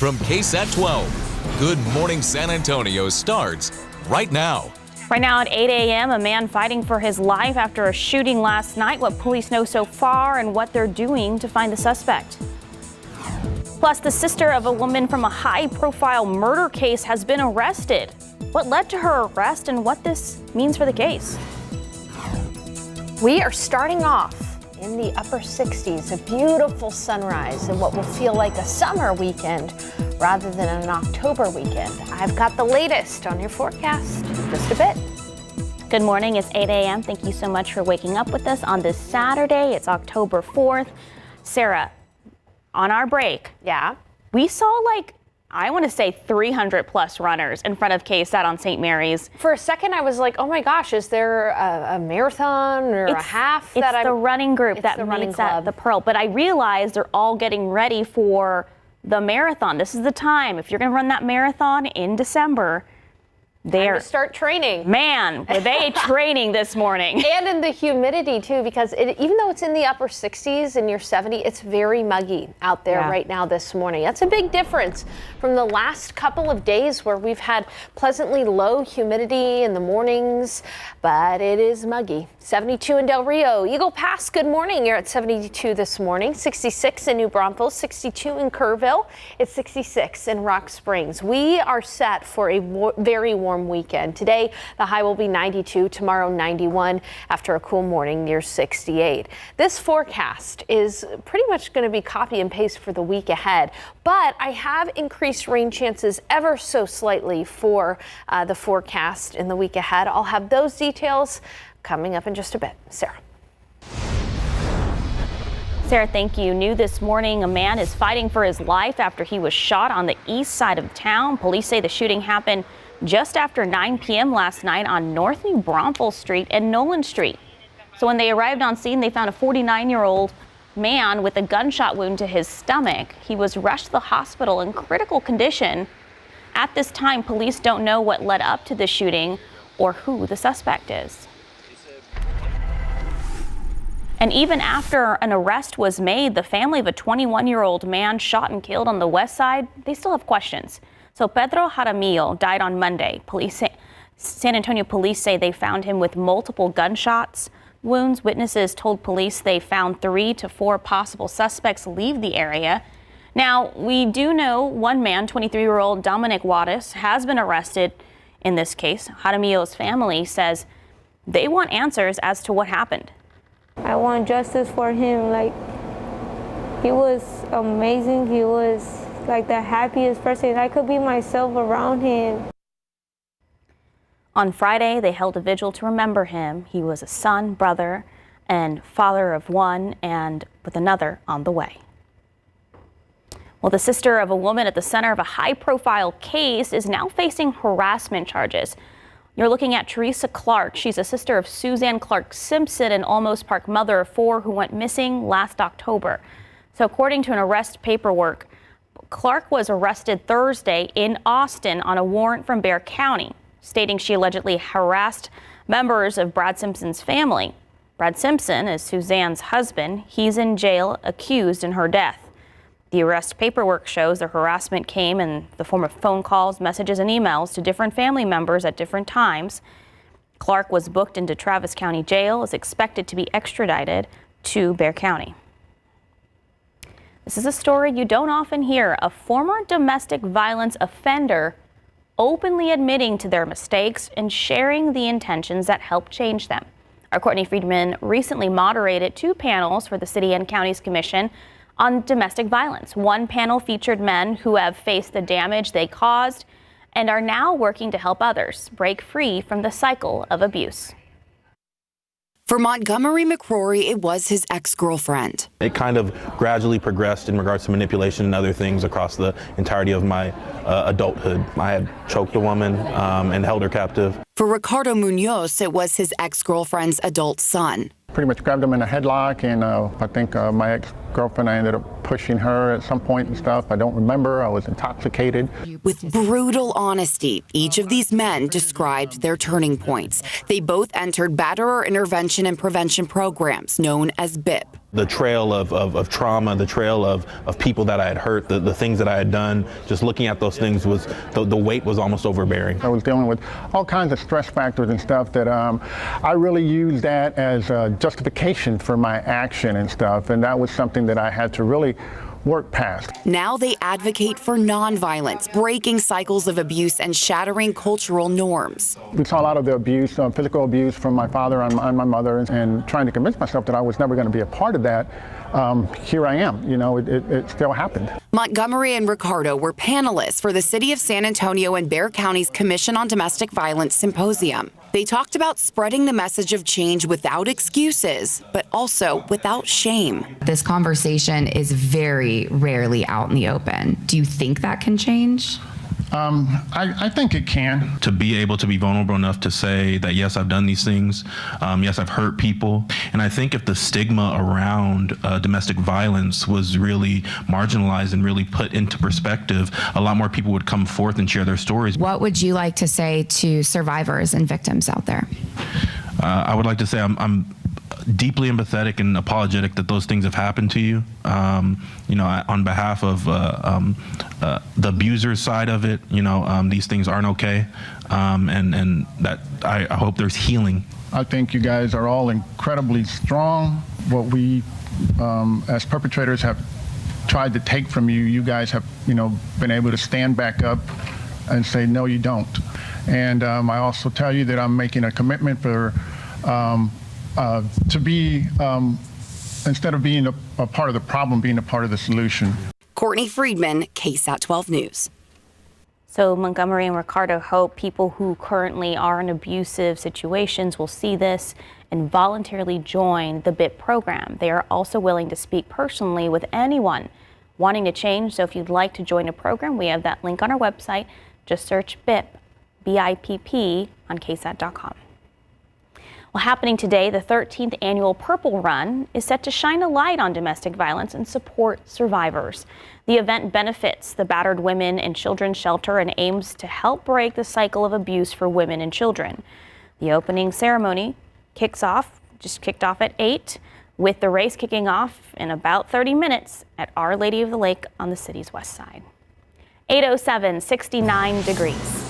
from KSAT 12. Good Morning San Antonio starts right now. Right now at 8 a.m., a man fighting for his life after a shooting last night. What police know so far and what they're doing to find the suspect. Plus, the sister of a woman from a high-profile murder case has been arrested. What led to her arrest and what this means for the case? We are starting off in the upper 60s, a beautiful sunrise and what will feel like a summer weekend rather than an October weekend. I've got the latest on your forecast in just a bit. Good morning, it's 8 a.m. Thank you so much for waking up with us on this Saturday. It's October 4th. Sarah, on our break, we saw I want to say 300 plus runners in front of KSAT on St. Mary's. For a second, I was like, oh my gosh, is there a marathon or a half? It's the running group that meets at the Pearl. But I realized they're all getting ready for the marathon. This is the time. If you're going to run that marathon in December, time to start training. Man, were they training this morning. And in the humidity, too, because even though it's in the upper 60s and near 70, it's very muggy out there right now this morning. That's a big difference from the last couple of days where we've had pleasantly low humidity in the mornings, but it is muggy. 72 in Del Rio. Eagle Pass, good morning. You're at 72 this morning. 66 in New Braunfels, 62 in Kerrville. It's 66 in Rock Springs. We are set for a very warm weekend. Today, the high will be 92, tomorrow 91, after a cool morning near 68. This forecast is pretty much going to be copy and paste for the week ahead, but I have increased rain chances ever so slightly for the forecast in the week ahead. I'll have those details coming up in just a bit. Sarah, thank you. New this morning, a man is fighting for his life after he was shot on the east side of town. Police say the shooting happened just after 9 p.m. last night on North New Braunfels Street and Nolan Street. So when they arrived on scene, they found a 49-year-old man with a gunshot wound to his stomach. He was rushed to the hospital in critical condition. At this time, police don't know what led up to the shooting or who the suspect is. And even after an arrest was made, the family of a 21-year-old man shot and killed on the west side, they still have questions. So Pedro Jaramillo died on Monday. San Antonio police say they found him with multiple gunshots wounds. Witnesses told police they found 3 to 4 possible suspects leave the area. Now, we do know one man, 23-year-old Dominic Wattis, has been arrested in this case. Jaramillo's family says they want answers as to what happened. I want justice for him. He was amazing. He was the happiest person. I could be myself around him. On Friday, they held a vigil to remember him. He was a son, brother, and father of one, and with another on the way. Well, the sister of a woman at the center of a high-profile case is now facing harassment charges. You're looking at Teresa Clark. She's a sister of Suzanne Clark Simpson, an Almost Park mother of 4 who went missing last October. So according to an arrest paperwork, Clark was arrested Thursday in Austin on a warrant from Bexar County, stating she allegedly harassed members of Brad Simpson's family. Brad Simpson is Suzanne's husband. He's in jail accused in her death. The arrest paperwork shows the harassment came in the form of phone calls, messages, and emails to different family members at different times. Clark was booked into Travis County Jail, is expected to be extradited to Bexar County. This is a story you don't often hear. A former domestic violence offender openly admitting to their mistakes and sharing the intentions that help change them. Our Courtney Friedman recently moderated 2 panels for the City and County's Commission on domestic violence. One panel featured men who have faced the damage they caused and are now working to help others break free from the cycle of abuse. For Montgomery McCrory, it was his ex-girlfriend. It kind of gradually progressed in regards to manipulation and other things across the entirety of my adulthood. I had choked a woman and held her captive. For Ricardo Munoz, it was his ex-girlfriend's adult son. Pretty much grabbed him in a headlock, and I think my girlfriend. I ended up pushing her at some point and stuff. I don't remember. I was intoxicated. With brutal honesty, each of these men described their turning points. They both entered batterer intervention and prevention programs known as BIP. The trail of trauma, the trail of people that I had hurt, the things that I had done, just looking at those things was, the weight was almost overbearing. I was dealing with all kinds of stress factors and stuff that I really used that as a justification for my action and stuff, and that was something that I had to really work past. Now they advocate for nonviolence, breaking cycles of abuse and shattering cultural norms. We saw a lot of the abuse, physical abuse from my father and my mother, and trying to convince myself that I was never going to be a part of that. Here I am, you know, it still happened. Montgomery and Ricardo were panelists for the City of San Antonio and Bexar County's Commission on Domestic Violence Symposium. They talked about spreading the message of change without excuses, but also without shame. This conversation is very rarely out in the open. Do you think that can change? I think it can. To be able to be vulnerable enough to say that, yes, I've done these things, yes, I've hurt people. And I think if the stigma around domestic violence was really marginalized and really put into perspective, a lot more people would come forth and share their stories. What would you like to say to survivors and victims out there? I would like to say I'm deeply empathetic and apologetic that those things have happened to you. You know, on behalf of the abuser's side of it, you know, these things aren't okay, and that I hope there's healing. I think you guys are all incredibly strong. What we, as perpetrators, have tried to take from you, you guys have, you know, been able to stand back up and say, no, you don't. And I also tell you that I'm making a commitment for to be, instead of being a part of the problem, being a part of the solution. Courtney Friedman, KSAT 12 News. So Montgomery and Ricardo hope people who currently are in abusive situations will see this and voluntarily join the BIP program. They are also willing to speak personally with anyone wanting to change. So if you'd like to join a program, we have that link on our website. Just search BIP, BIPP, on KSAT.com. Well, happening today, the 13th annual Purple Run is set to shine a light on domestic violence and support survivors. The event benefits the Battered Women and Children's Shelter and aims to help break the cycle of abuse for women and children. The opening ceremony kicked off at 8, with the race kicking off in about 30 minutes at Our Lady of the Lake on the city's west side. 8:07, 69 degrees.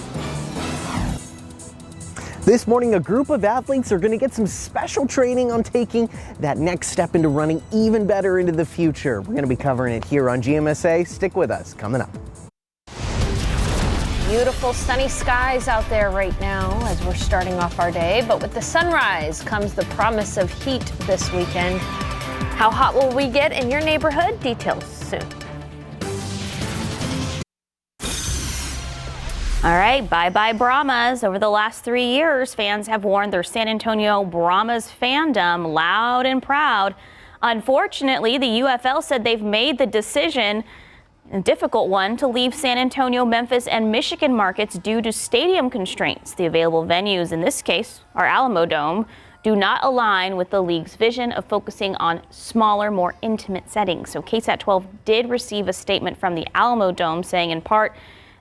This morning, a group of athletes are going to get some special training on taking that next step into running even better into the future. We're going to be covering it here on GMSA. Stick with us. Coming up. Beautiful sunny skies out there right now as we're starting off our day. But with the sunrise comes the promise of heat this weekend. How hot will we get in your neighborhood? Details soon. All right, bye-bye Brahmas. Over the last 3 years, fans have worn their San Antonio Brahmas fandom loud and proud. Unfortunately, the UFL said they've made the decision, a difficult one, to leave San Antonio, Memphis, and Michigan markets due to stadium constraints. The available venues, in this case, our Alamo Dome, do not align with the league's vision of focusing on smaller, more intimate settings. So KSAT 12 did receive a statement from the Alamo Dome saying in part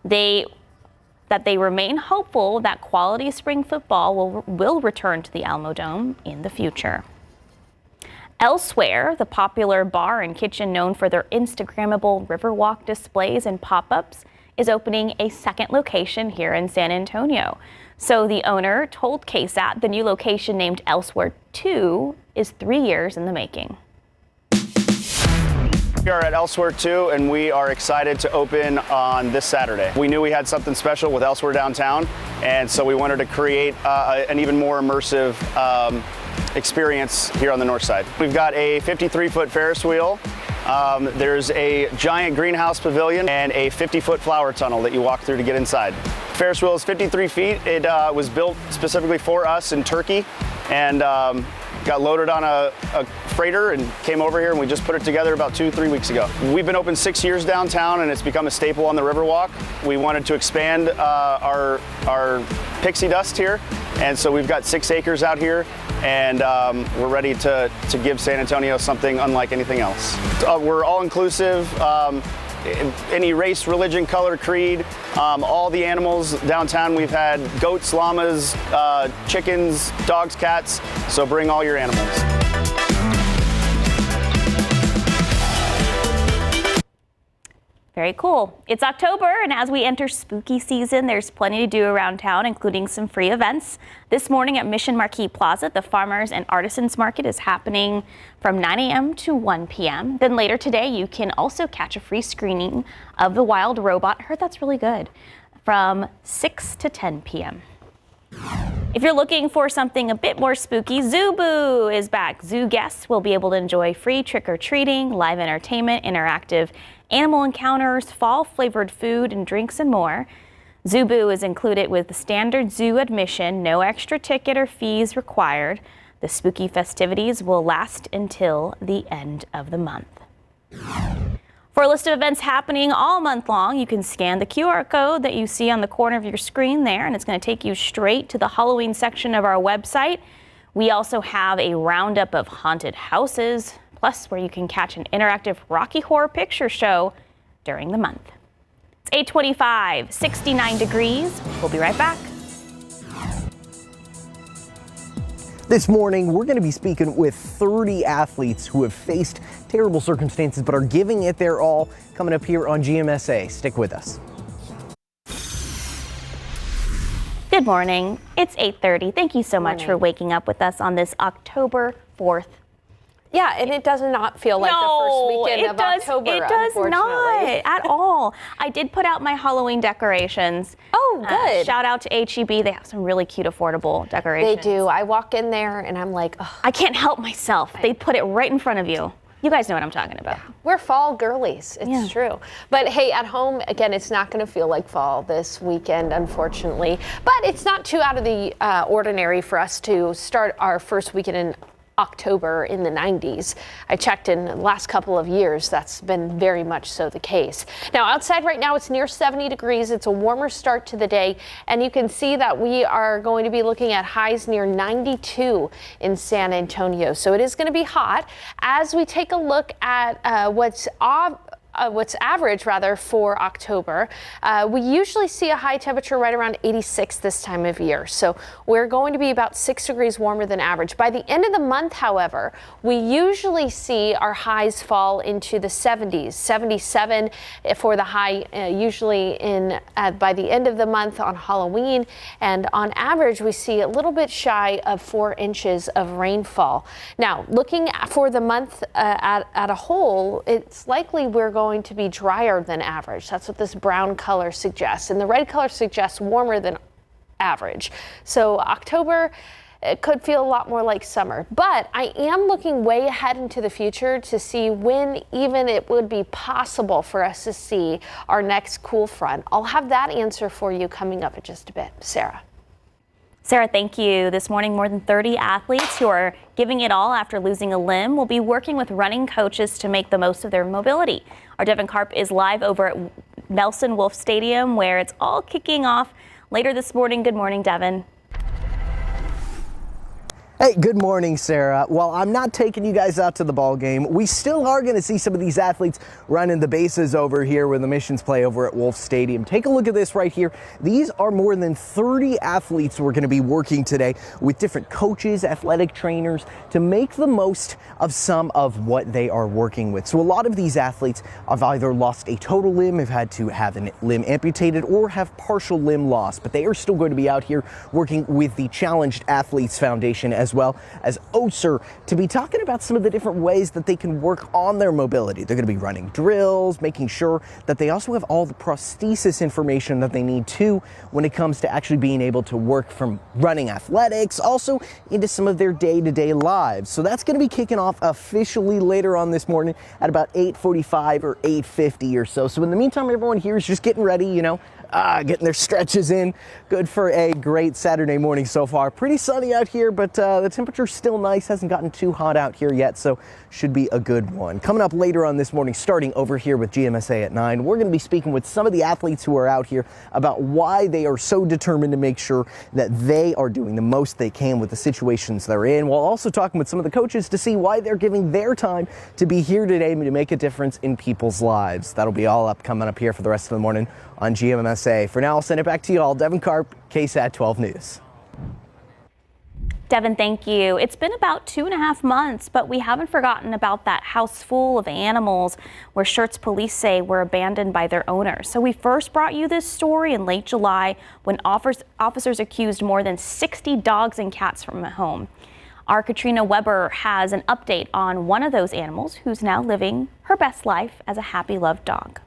that they remain hopeful that quality spring football will return to the Alamo Dome in the future. Elsewhere, the popular bar and kitchen known for their Instagrammable Riverwalk displays and pop-ups is opening a second location here in San Antonio. So the owner told KSAT the new location, named Elsewhere 2, is 3 years in the making. We are at Elsewhere 2, and we are excited to open on this Saturday. We knew we had something special with Elsewhere downtown, and so we wanted to create an even more immersive experience here on the north side. We've got a 53-foot Ferris wheel. There's a giant greenhouse pavilion and a 50-foot flower tunnel that you walk through to get inside. Ferris wheel is 53 feet. It was built specifically for us in Turkey, and got loaded on a freighter and came over here, and we just put it together about 2-3 weeks ago. We've been open 6 years downtown, and it's become a staple on the Riverwalk. We wanted to expand our pixie dust here, And so we've got 6 acres out here, and we're ready to give San Antonio something unlike anything else. We're all inclusive. Any race, religion, color, creed, all the animals downtown. We've had goats, llamas, chickens, dogs, cats, so bring all your animals. Very cool. It's October, and as we enter spooky season, there's plenty to do around town, including some free events. This morning at Mission Marquee Plaza, the Farmers and Artisans Market is happening from 9 a.m. to 1 p.m. Then later today, you can also catch a free screening of The Wild Robot. I heard that's really good. From 6 to 10 p.m. If you're looking for something a bit more spooky, Zoo Boo is back. Zoo guests will be able to enjoy free trick-or-treating, live entertainment, interactive animal encounters, fall-flavored food and drinks, and more. Zoo Boo is included with the standard zoo admission, no extra ticket or fees required. The spooky festivities will last until the end of the month. For a list of events happening all month long, you can scan the QR code that you see on the corner of your screen there, and it's going to take you straight to the Halloween section of our website. We also have a roundup of haunted houses, plus where you can catch an interactive Rocky Horror Picture Show during the month. It's 8:25, 69 degrees. We'll be right back. This morning, we're going to be speaking with 30 athletes who have faced terrible circumstances but are giving it their all, coming up here on GMSA. Stick with us. Good morning. It's 8:30. Thank you so much for waking up with us on this October 4th. Yeah, and it does not feel like the first weekend of October, It does not at all. I did put out my Halloween decorations. Oh, good. Shout out to HEB. They have some really cute, affordable decorations. They do. I walk in there and I'm like, oh. I can't help myself. They put it right in front of you. You guys know what I'm talking about. We're fall girlies. It's true. But hey, at home, again, it's not going to feel like fall this weekend, unfortunately. But it's not too out of the ordinary for us to start our first weekend in October in the 90s. I checked in the last couple of years. That's been very much so the case. Now outside right now, it's near 70 degrees. It's a warmer start to the day, and you can see that we are going to be looking at highs near 92 in San Antonio. So it is going to be hot. As we take a look at what's average for October, we usually see a high temperature right around 86 this time of year. So we're going to be about 6 degrees warmer than average. By the end of the month, however, we usually see our highs fall into the 70s, 77 for the high, usually by the end of the month on Halloween. And on average, we see a little bit shy of 4 inches of rainfall. Now, looking for the month at a whole, it's likely we're going to be drier than average. That's what this brown color suggests. And the red color suggests warmer than average. So October, it could feel a lot more like summer. But I am looking way ahead into the future to see when even it would be possible for us to see our next cool front. I'll have that answer for you coming up in just a bit. Sarah. Sarah, thank you. This morning, more than 30 athletes who are giving it all after losing a limb will be working with running coaches to make the most of their mobility. Our Devin Karp is live over at Nelson Wolff Stadium, where it's all kicking off later this morning. Good morning, Devin. Hey, good morning, Sarah. While I'm not taking you guys out to the ball game, we still are going to see some of these athletes running the bases over here where the Missions play over at Wolff Stadium. Take a look at this right here. These are more than 30 athletes we're going to be working today with different coaches, athletic trainers to make the most of some of what they are working with. So a lot of these athletes have either lost a total limb, have had to have a limb amputated, or have partial limb loss, but they are still going to be out here working with the Challenged Athletes Foundation as well as OSER to be talking about some of the different ways that they can work on their mobility. They're going to be running drills, making sure that they also have all the prosthesis information that they need to when it comes to actually being able to work from running athletics, also into some of their day-to-day lives. So that's going to be kicking off officially later on this morning at about 8:45 or 8:50 or so. So in the meantime, everyone here is just getting ready, getting their stretches in. Good for a great Saturday morning so far. Pretty sunny out here, but The temperature's still nice, hasn't gotten too hot out here yet, so should be a good one. Coming up later on this morning, starting over here with GMSA at 9, we're going to be speaking with some of the athletes who are out here about why they are so determined to make sure that they are doing the most they can with the situations they're in, while also talking with some of the coaches to see why they're giving their time to be here today to make a difference in people's lives. That'll be all coming up here for the rest of the morning on GMSA. For now, I'll send it back to you all. Devin Karp, KSAT 12 News. Devin, thank you. It's been about 2.5 months, but we haven't forgotten about that house full of animals where Schertz police say were abandoned by their owners. So we first brought you this story in late July when officers accused more than 60 dogs and cats from a home. Our Katrina Weber has an update on one of those animals who's now living her best life as a happy, loved dog.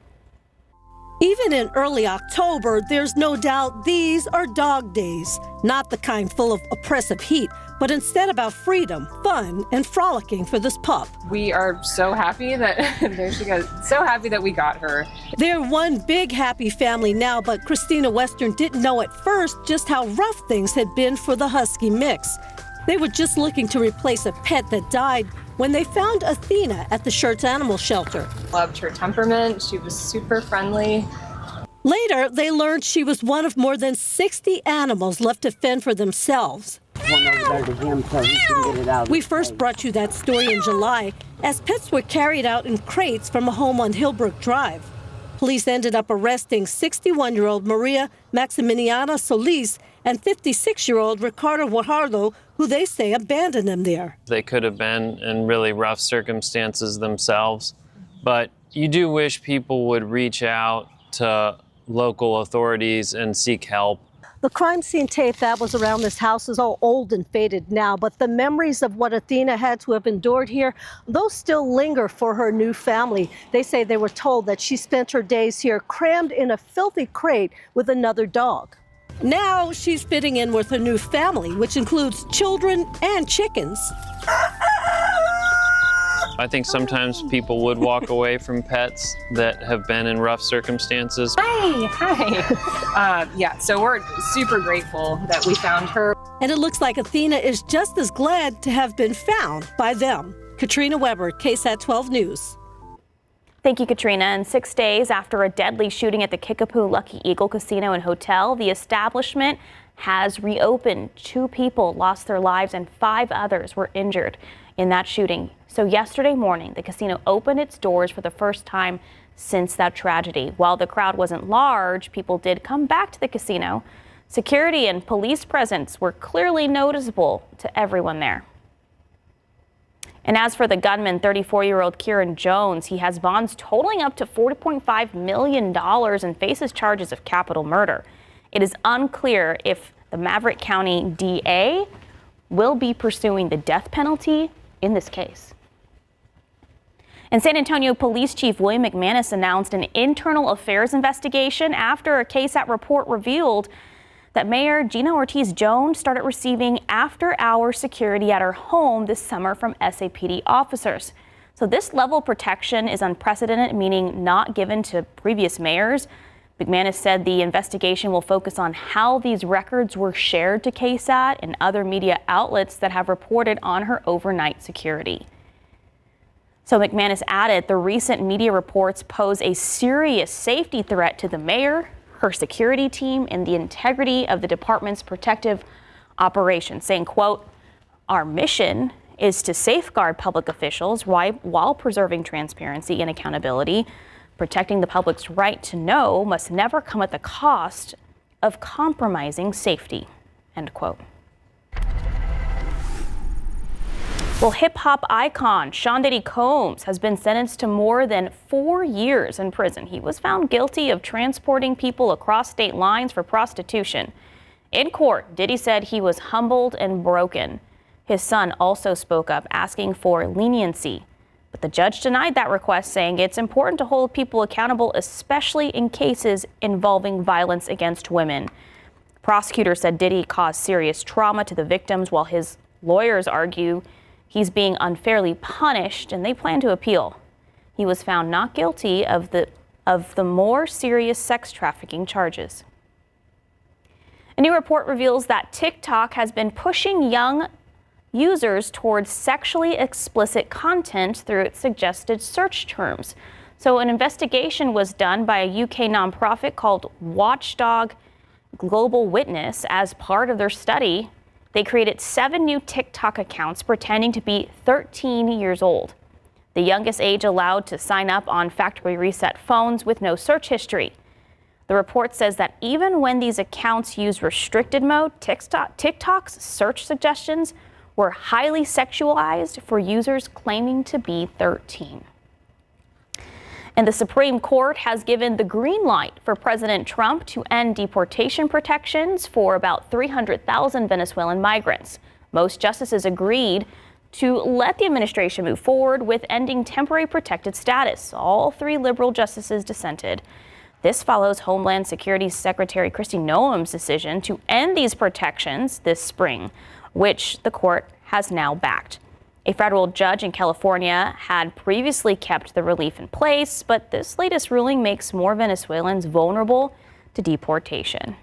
Even in early October, there's no doubt these are dog days. Not the kind full of oppressive heat, but instead about freedom, fun, and frolicking for this pup. We are so happy that there she goes. So happy that we got her. They're one big happy family now, but Christina Western didn't know at first just how rough things had been for the husky mix. They were just looking to replace a pet that died when they found Athena at the Schertz Animal Shelter. Loved her temperament. She was super friendly. Later, they learned she was one of more than 60 animals left to fend for themselves. We first brought you that story in July as pets were carried out in crates from a home on Hillbrook Drive. Police ended up arresting 61-year-old Maria Maximiliana Solis and 56-year-old Ricardo Guajardo, who they say abandoned them there. They could have been in really rough circumstances themselves, but you do wish people would reach out to local authorities and seek help. The crime scene tape that was around this house is all old and faded now, but the memories of what Athena had to have endured here, those still linger for her new family. They say they were told that she spent her days here crammed in a filthy crate with another dog. Now she's fitting in with her new family, which includes children and chickens. I think sometimes people would walk away from pets that have been in rough circumstances. Hi. Yeah, so we're super grateful that we found her. And it looks like Athena is just as glad to have been found by them. Katrina Weber, KSAT 12 News. Thank you, Katrina. And 6 days after a deadly shooting at the Kickapoo Lucky Eagle Casino and Hotel, the establishment has reopened. 2 people lost their lives and 5 others were injured in that shooting. So yesterday morning, the casino opened its doors for the first time since that tragedy. While the crowd wasn't large, people did come back to the casino. Security and police presence were clearly noticeable to everyone there. And as for the gunman, 34-year-old Kieran Jones, he has bonds totaling up to $40.5 million and faces charges of capital murder. It is unclear if the Maverick County DA will be pursuing the death penalty in this case. And San Antonio Police Chief William McManus announced an internal affairs investigation after a KSAT report revealed that Mayor Gina Ortiz-Jones started receiving after-hour security at her home this summer from SAPD officers. So this level of protection is unprecedented, meaning not given to previous mayors. McManus said the investigation will focus on how these records were shared to KSAT and other media outlets that have reported on her overnight security. So McManus added the recent media reports pose a serious safety threat to the mayor, her security team, and the integrity of the department's protective operations, saying, quote, "Our mission is to safeguard public officials while preserving transparency and accountability. Protecting the public's right to know must never come at the cost of compromising safety," end quote. Well, hip-hop icon Diddy Combs has been sentenced to more than 4 years in prison. He was found guilty of transporting people across state lines for prostitution. In court, Diddy said he was humbled and broken. His son also spoke up, asking for leniency. But the judge denied that request, saying it's important to hold people accountable, especially in cases involving violence against women. Prosecutors said Diddy caused serious trauma to the victims, while his lawyers argue he's being unfairly punished, and they plan to appeal. He was found not guilty of the more serious sex trafficking charges. A new report reveals that TikTok has been pushing young users towards sexually explicit content through its suggested search terms. So an investigation was done by a UK nonprofit called Watchdog Global Witness. As part of their study, they created 7 new TikTok accounts pretending to be 13 years old, the youngest age allowed to sign up on factory reset phones with no search history. The report says that even when these accounts use restricted mode, TikTok's search suggestions were highly sexualized for users claiming to be 13. And the Supreme Court has given the green light for President Trump to end deportation protections for about 300,000 Venezuelan migrants. Most justices agreed to let the administration move forward with ending temporary protected status. All 3 liberal justices dissented. This follows Homeland Security Secretary Kristi Noem's decision to end these protections this spring, which the court has now backed. A federal judge in California had previously kept the relief in place, but this latest ruling makes more Venezuelans vulnerable to deportation.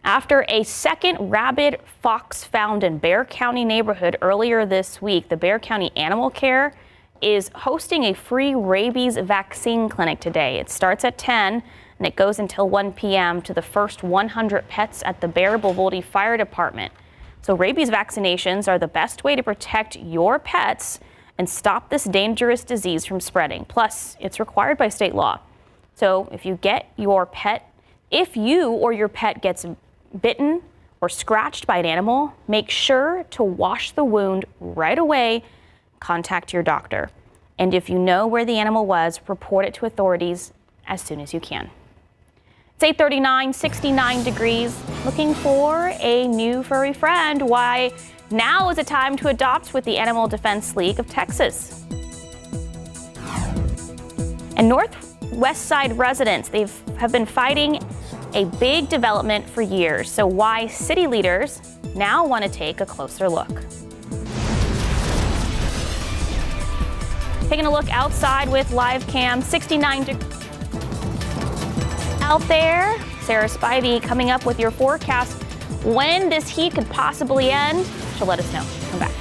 After a second rabid fox found in Bexar County neighborhood earlier this week, the Bexar County Animal Care is hosting a free rabies vaccine clinic today. It starts at 10 and it goes until 1 p.m. to the first 100 pets at the Bexar Bolivia Fire Department. So rabies vaccinations are the best way to protect your pets and stop this dangerous disease from spreading. Plus, it's required by state law. So if you or your pet gets bitten or scratched by an animal, make sure to wash the wound right away. Contact your doctor. And if you know where the animal was, report it to authorities as soon as you can. It's 8:39, 69 degrees. Looking for a new furry friend? Why, now is the time to adopt with the Animal Defense League of Texas. And Northwest Side residents, have been fighting a big development for years. So why city leaders now want to take a closer look. Taking a look outside with live cam, 69 degrees out there. Sarah Spivey coming up with your forecast when this heat could possibly end. She'll let us know. Come back.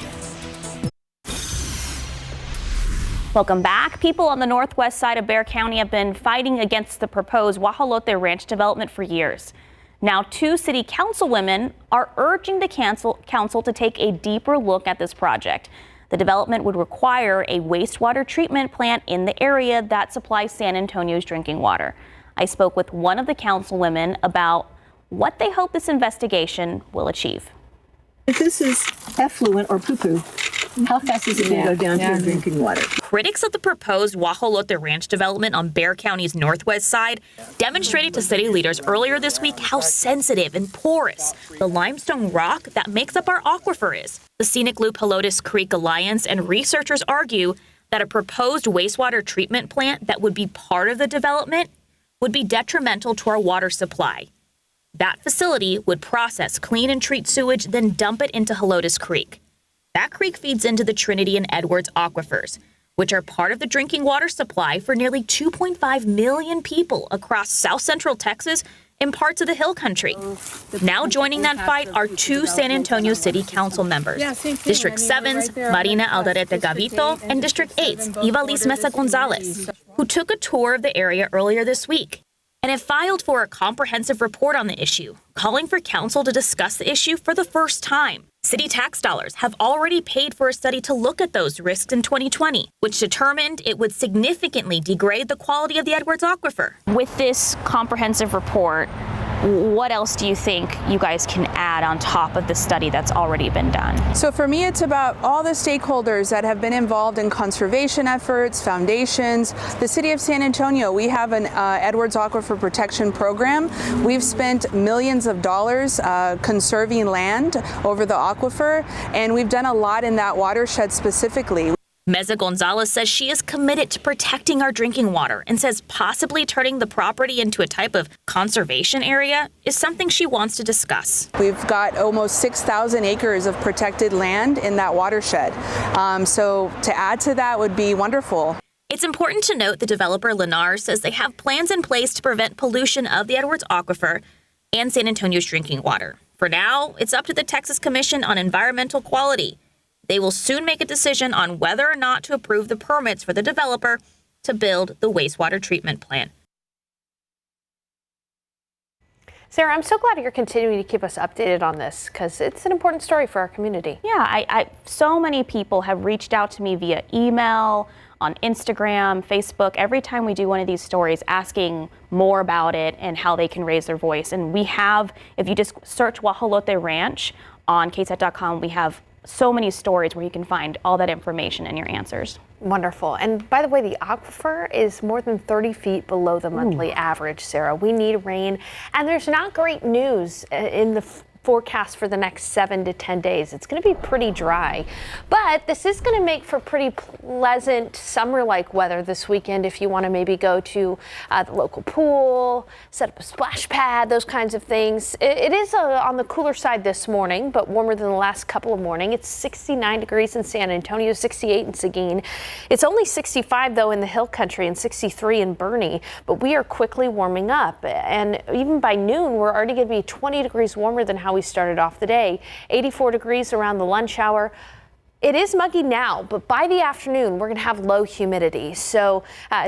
Welcome back. People on the northwest side of Bexar County have been fighting against the proposed Guajolote Ranch development for years. Now, 2 city councilwomen are urging the council to take a deeper look at this project. The development would require a wastewater treatment plant in the area that supplies San Antonio's drinking water. I spoke with one of the councilwomen about what they hope this investigation will achieve. If this is effluent or poo-poo, how fast is it going to go down to your drinking water? Critics of the proposed Guajolote Ranch development on Bexar County's northwest side demonstrated to city leaders earlier this week how sensitive and porous the limestone rock that makes up our aquifer is. The Scenic Loop Helotes Creek Alliance and researchers argue that a proposed wastewater treatment plant that would be part of the development would be detrimental to our water supply. That facility would process, clean, and treat sewage, then dump it into Helotes Creek. That creek feeds into the Trinity and Edwards aquifers, which are part of the drinking water supply for nearly 2.5 million people across south central Texas and parts of the Hill Country. Now joining that fight are 2 San Antonio City Council members, District 7's Marina Alderete Gavito and District 8's Ivalis Mesa Gonzalez, who took a tour of the area earlier this week and have filed for a comprehensive report on the issue, calling for council to discuss the issue for the first time. City tax dollars have already paid for a study to look at those risks in 2020, which determined it would significantly degrade the quality of the Edwards Aquifer. With this comprehensive report, what else do you think you guys can add on top of the study that's already been done? So for me, it's about all the stakeholders that have been involved in conservation efforts, foundations. The city of San Antonio, we have an Edwards Aquifer Protection Program. We've spent millions of dollars conserving land over the aquifer, and we've done a lot in that watershed specifically. Mesa Gonzalez says she is committed to protecting our drinking water and says possibly turning the property into a type of conservation area is something she wants to discuss. We've got almost 6,000 acres of protected land in that watershed. So to add to that would be wonderful. It's important to note the developer Lennar says they have plans in place to prevent pollution of the Edwards Aquifer and San Antonio's drinking water. For now, it's up to the Texas Commission on Environmental Quality. They will soon make a decision on whether or not to approve the permits for the developer to build the wastewater treatment plant. Sarah, I'm so glad you're continuing to keep us updated on this because it's an important story for our community. Yeah, so many people have reached out to me via email, on Instagram, Facebook, every time we do one of these stories, asking more about it and how they can raise their voice. And we have, if you just search Guajolote Ranch on KSAT.com, we have so many stories where you can find all that information and your answers. Wonderful. And by the way, the aquifer is more than 30 feet below the monthly average, Sarah. We need rain, and there's not great news in the forecast for the next 7 to 10 days. It's going to be pretty dry, but this is going to make for pretty pleasant summer-like weather this weekend if you want to maybe go to the local pool, set up a splash pad, those kinds of things. It is on the cooler side this morning, but warmer than the last couple of mornings. It's 69 degrees in San Antonio, 68 in Seguin. It's only 65 though in the Hill Country and 63 in Boerne, but we are quickly warming up, and even by noon we're already going to be 20 degrees warmer than how we started off the day. 84 degrees around the lunch hour. It is muggy now, but by the afternoon, we're going to have low humidity. So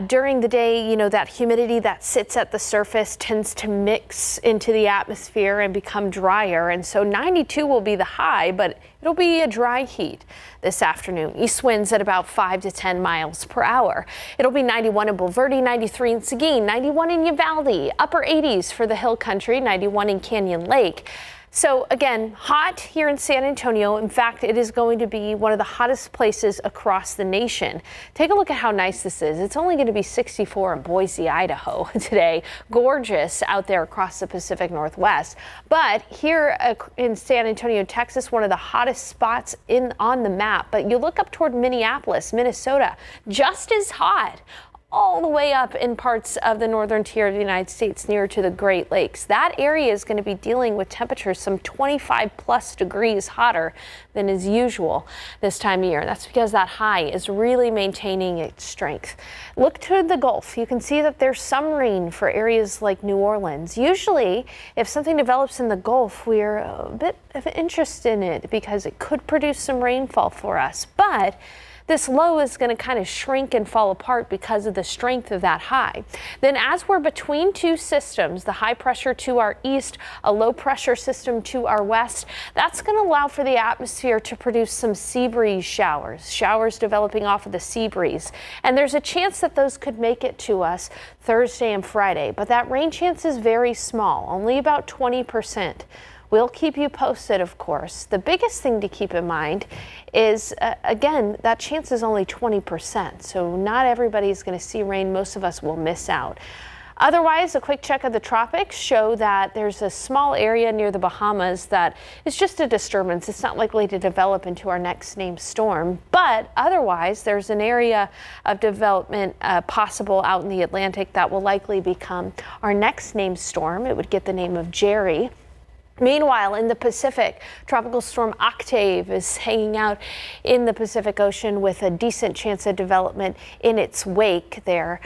during the day, you know, that humidity that sits at the surface tends to mix into the atmosphere and become drier. And so 92 will be the high, but it'll be a dry heat this afternoon. East winds at about 5 to 10 miles per hour. It'll be 91 in Bulverde, 93 in Seguin, 91 in Uvalde, upper 80s for the Hill Country, 91 in Canyon Lake. So again, hot here in San Antonio. In fact, it is going to be one of the hottest places across the nation. Take a look at how nice this is. It's only going to be 64 in Boise, Idaho today. Gorgeous out there across the Pacific Northwest. But here in San Antonio, Texas, one of the hottest spots on the map. But you look up toward Minneapolis, Minnesota, just as hot. All the way up in parts of the northern tier of the United States near to the Great Lakes. That area is going to be dealing with temperatures some 25 plus degrees hotter than is usual this time of year. That's because that high is really maintaining its strength. Look to the Gulf. You can see that there's some rain for areas like New Orleans. Usually, if something develops in the Gulf, we're a bit of interest in it because it could produce some rainfall for us. But this low is going to kind of shrink and fall apart because of the strength of that high. Then as we're between two systems, the high pressure to our east, a low pressure system to our west, that's going to allow for the atmosphere to produce some sea breeze showers developing off of the sea breeze. And there's a chance that those could make it to us Thursday and Friday, but that rain chance is very small, only about 20%. We'll keep you posted, of course. The biggest thing to keep in mind is, again, that chance is only 20%. So not everybody's going to see rain. Most of us will miss out. Otherwise, a quick check of the tropics show that there's a small area near the Bahamas that is just a disturbance. It's not likely to develop into our next named storm. But otherwise, there's an area of development possible out in the Atlantic that will likely become our next named storm. It would get the name of Jerry. Meanwhile, in the Pacific, Tropical Storm Octave is hanging out in the Pacific Ocean with a decent chance of development in its wake there,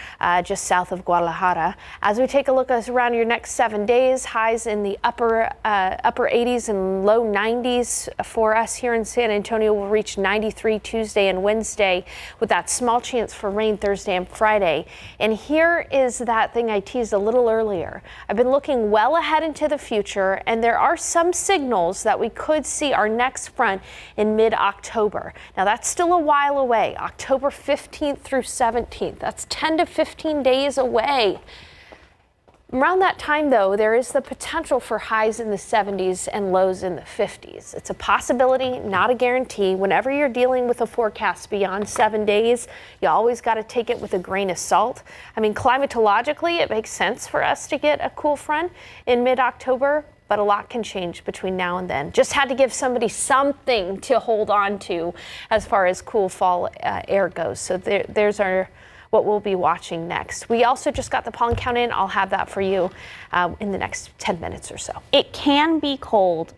just south of Guadalajara. As we take a look around your next 7 days, highs in the upper 80s and low 90s for us here in San Antonio. Will reach 93 Tuesday and Wednesday with that small chance for rain Thursday and Friday. And here is that thing I teased a little earlier. I've been looking well ahead into the future, and there are some signals that we could see our next front in mid-October. Now that's still a while away, October 15th through 17th. That's 10 to 15 days away. Around that time, though, there is the potential for highs in the 70s and lows in the 50s. It's a possibility, not a guarantee. Whenever you're dealing with a forecast beyond 7 days, you always got to take it with a grain of salt. I mean, climatologically, it makes sense for us to get a cool front in mid-October, but a lot can change between now and then. Just had to give somebody something to hold on to as far as cool fall air goes. So there's what we'll be watching next. We also just got the pollen count in. I'll have that for you in the next 10 minutes or so. It can be cold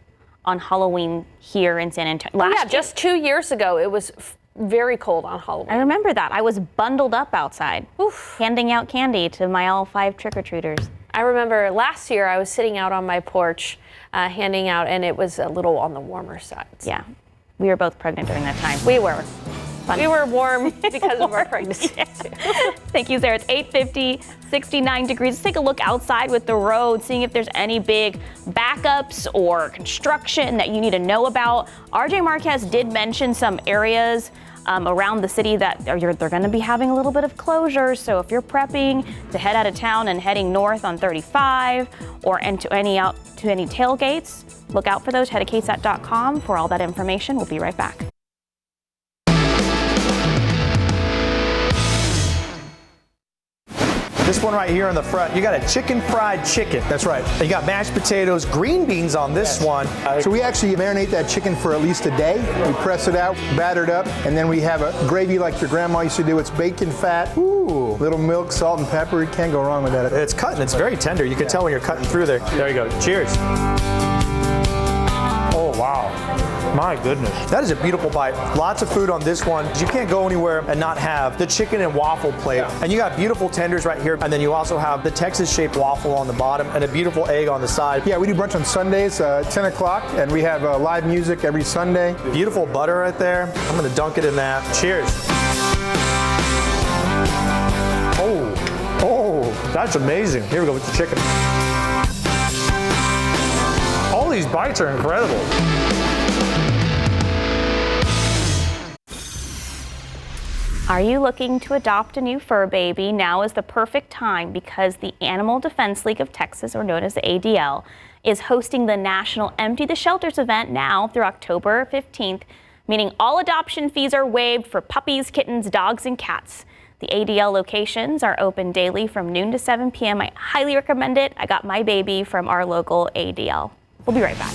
on Halloween here in San Antonio. Just 2 years ago, it was very cold on Halloween. I remember that. I was bundled up outside, handing out candy to my all 5 trick-or-treaters. I remember last year I was sitting out on my porch handing out, and it was a little on the warmer side. Yeah, we were both pregnant during that time. We were. Fun. We were warm because of our pregnancy. Thank you, Sarah. It's 8:50, 69 degrees. Let's take a look outside with the road, seeing if there's any big backups or construction that you need to know about. RJ Marquez did mention some areas around the city that they're going to be having a little bit of closure. So if you're prepping to head out of town and heading north on 35 or into any tailgates, look out for those. Head to KSAT.com for all that information. We'll be right back. This one right here on the front, you got a chicken fried chicken. That's right. You got mashed potatoes, green beans on this one. So we actually marinate that chicken for at least a day. We press it out, batter it up, and then we have a gravy like your grandma used to do. It's bacon fat, little milk, salt, and pepper. You can't go wrong with that. It's cutting. It's very tender. You can tell when you're cutting through there. There you go. Cheers. Oh, wow. My goodness. That is a beautiful bite. Lots of food on this one. You can't go anywhere and not have the chicken and waffle plate. And you got beautiful tenders right here. And then you also have the Texas-shaped waffle on the bottom and a beautiful egg on the side. Yeah, we do brunch on Sundays, 10 o'clock, and we have live music every Sunday. Beautiful butter right there. I'm going to dunk it in that. Cheers. Oh, that's amazing. Here we go with the chicken. All these bites are incredible. Are you looking to adopt a new fur baby? Now is the perfect time because the Animal Defense League of Texas, or known as the ADL, is hosting the National Empty the Shelters event now through October 15th, meaning all adoption fees are waived for puppies, kittens, dogs, and cats. The ADL locations are open daily from noon to 7 p.m. I highly recommend it. I got my baby from our local ADL. We'll be right back.